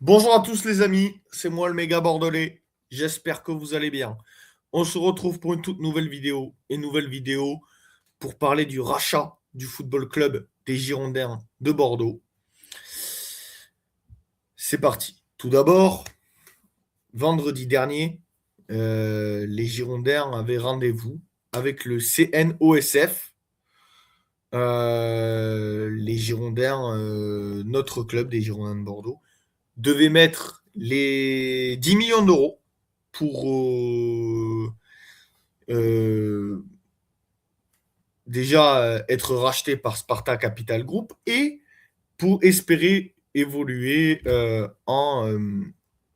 Bonjour à tous les amis, c'est moi le méga bordelais. J'espère que vous allez bien. On se retrouve pour une toute nouvelle vidéo pour parler du rachat du football club des Girondins de Bordeaux. C'est parti. Tout d'abord, vendredi dernier, les Girondins avaient rendez-vous avec le CNOSF. Les Girondins, notre club des Girondins de Bordeaux, devait mettre les 10 millions d'euros pour euh, déjà être racheté par Sparta Capital Group et pour espérer évoluer en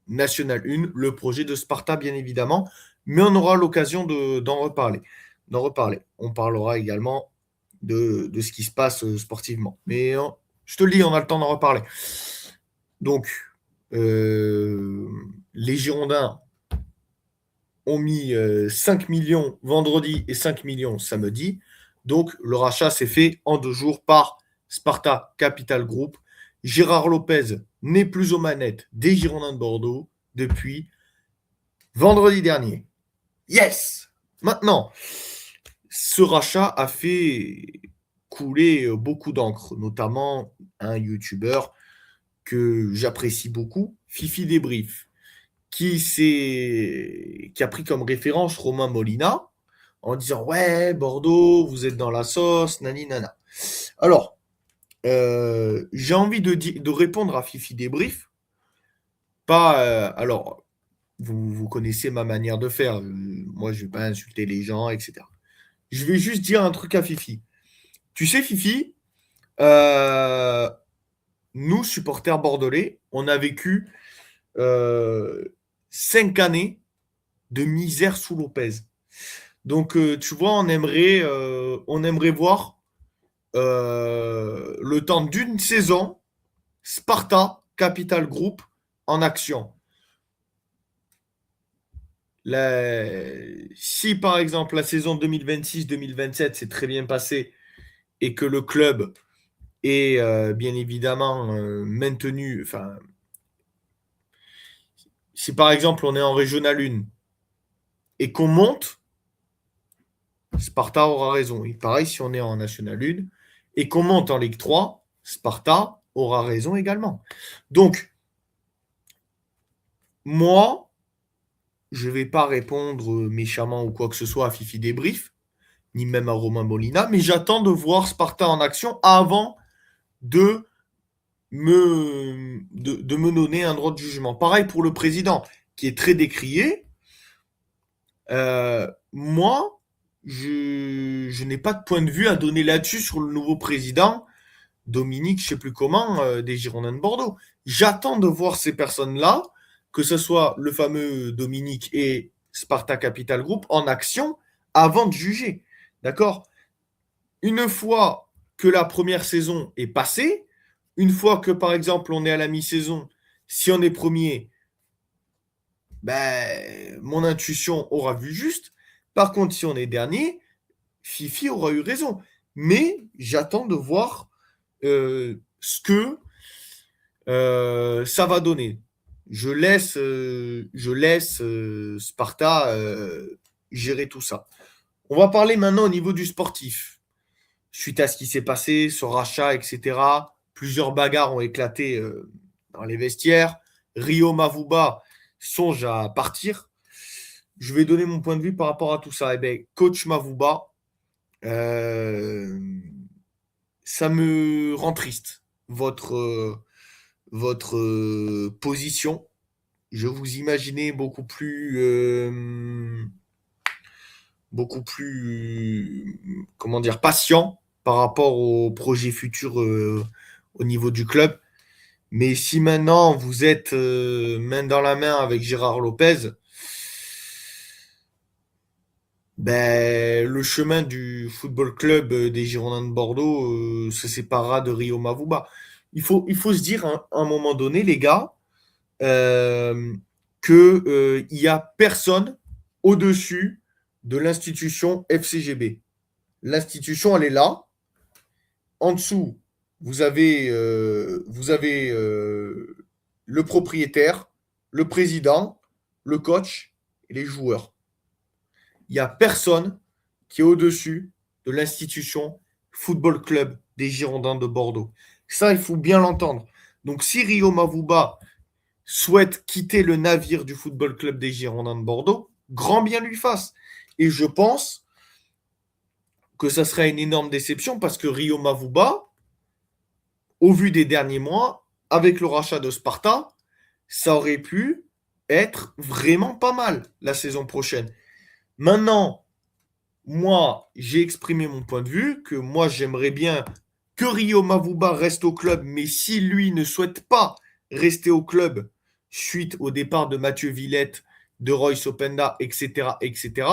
National 1, le projet de Sparta bien évidemment, mais on aura l'occasion d'en reparler. On parlera également de ce qui se passe sportivement. Mais je te le dis, on a le temps d'en reparler. Donc, euh, les Girondins ont mis 5 millions vendredi et 5 millions samedi. Donc, le rachat s'est fait en 2 jours par Sparta Capital Group. Gérard Lopez n'est plus aux manettes des Girondins de Bordeaux depuis vendredi dernier. Yes! Maintenant, ce rachat a fait couler beaucoup d'encre, notamment un YouTuber que j'apprécie beaucoup, Fifi Débrief, qui a pris comme référence Romain Molina en disant ouais Bordeaux, vous êtes dans la sauce, nani nana. Alors j'ai envie de répondre à Fifi Débrief, pas alors vous connaissez ma manière de faire, moi je vais pas insulter les gens, etc. Je vais juste dire un truc à Fifi. Tu sais Fifi, euh, nous supporters bordelais, on a vécu euh, 5 années de misère sous Lopez. Donc, tu vois, on aimerait voir le temps d'une saison Sparta Capital Group en action. Si par exemple la saison 2026-2027 s'est très bien passée et que le club est bien évidemment maintenu, enfin, si par exemple on est en Régional 1 et qu'on monte, Sparta aura raison. Et pareil, si on est en National 1 et qu'on monte en Ligue 3, Sparta aura raison également. Donc, moi, je ne vais pas répondre méchamment ou quoi que ce soit à Fifi Débrief, ni même à Romain Molina, mais j'attends de voir Sparta en action avant de de me donner un droit de jugement. Pareil pour le président, qui est très décrié. Moi, je n'ai pas de point de vue à donner là-dessus sur le nouveau président Dominique, je sais plus comment, des Girondins de Bordeaux. J'attends de voir ces personnes-là, que ce soit le fameux Dominique et Sparta Capital Group, en action avant de juger. D'accord? Une fois que la première saison est passée, une fois que par exemple on est à la mi-saison, si on est premier, ben, mon intuition aura vu juste. Par contre, si on est dernier, Fifi aura eu raison. Mais j'attends de voir ce que ça va donner. Je laisse Sparta gérer tout ça. On va parler maintenant au niveau du sportif. Suite à ce qui s'est passé, ce rachat, etc., plusieurs bagarres ont éclaté dans les vestiaires. Rio Mavuba songe à partir. Je vais donner mon point de vue par rapport à tout ça. Eh bien, coach Mavuba, euh, ça me rend triste, votre position. Je vous imaginais beaucoup plus, comment dire, patient par rapport au projet futur au niveau du club. Mais si maintenant vous êtes main dans la main avec Gérard Lopez, ben, le chemin du football club des Girondins de Bordeaux se séparera de Rio Mavuba. Il faut se dire à un moment donné, les gars, euh, que il y a personne au-dessus de l'institution FCGB. L'institution, elle est là. En dessous, vous avez le propriétaire, le président, le coach et les joueurs. Il n'y a personne qui est au-dessus de l'institution Football Club des Girondins de Bordeaux. Ça, il faut bien l'entendre. Donc, si Rio Mavuba souhaite quitter le navire du Football Club des Girondins de Bordeaux, grand bien lui fasse. Et je pense que ça serait une énorme déception parce que Rio Mavuba, au vu des derniers mois, avec le rachat de Sparta, ça aurait pu être vraiment pas mal la saison prochaine. Maintenant, moi, j'ai exprimé mon point de vue, que moi, j'aimerais bien que Rio Mavuba reste au club, mais si lui ne souhaite pas rester au club suite au départ de Mathieu Villette, de Royce Openda, etc., etc.,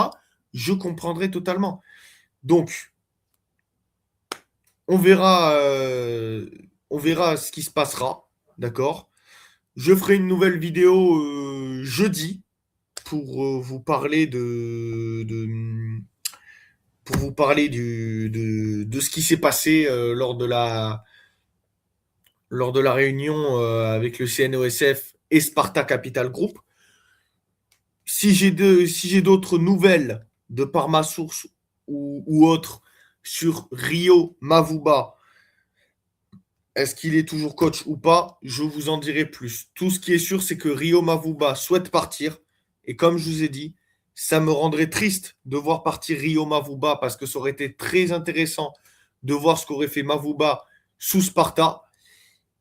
je comprendrai totalement. Donc, on verra ce qui se passera, d'accord. Je ferai une nouvelle vidéo jeudi pour vous parler pour vous parler de ce qui s'est passé lors de la réunion avec le CNOSF et Sparta Capital Group. Si j'ai d'autres nouvelles de par ma source ou autres sur Rio Mavuba, est-ce qu'il est toujours coach ou pas, je vous en dirai plus. Tout ce qui est sûr, c'est que Rio Mavuba souhaite partir. Et comme je vous ai dit, ça me rendrait triste de voir partir Rio Mavuba parce que ça aurait été très intéressant de voir ce qu'aurait fait Mavuba sous Sparta.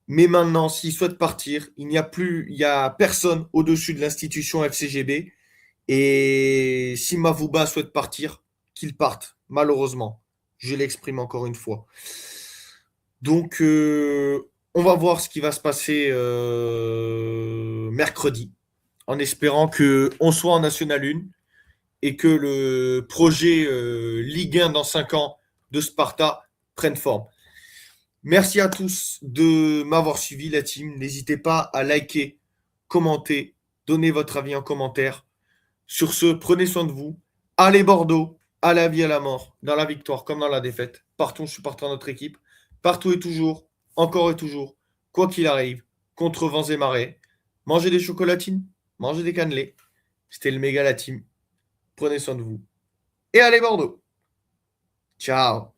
Mais maintenant, s'il souhaite partir, il n'y a personne au-dessus de l'institution FCGB. Et si Mavuba souhaite partir, qu'il parte, malheureusement. Je l'exprime encore une fois. Donc, on va voir ce qui va se passer mercredi, en espérant qu'on soit en National 1 et que le projet Ligue 1 dans 5 ans de Sparta prenne forme. Merci à tous de m'avoir suivi, la team. N'hésitez pas à liker, commenter, donner votre avis en commentaire. Sur ce, prenez soin de vous. Allez Bordeaux, à la vie, à la mort, dans la victoire comme dans la défaite. Partons, je suis partant de notre équipe. Partout et toujours, encore et toujours, quoi qu'il arrive, contre vents et marées. Mangez des chocolatines, mangez des cannelés. C'était le méga la team. Prenez soin de vous. Et allez Bordeaux. Ciao.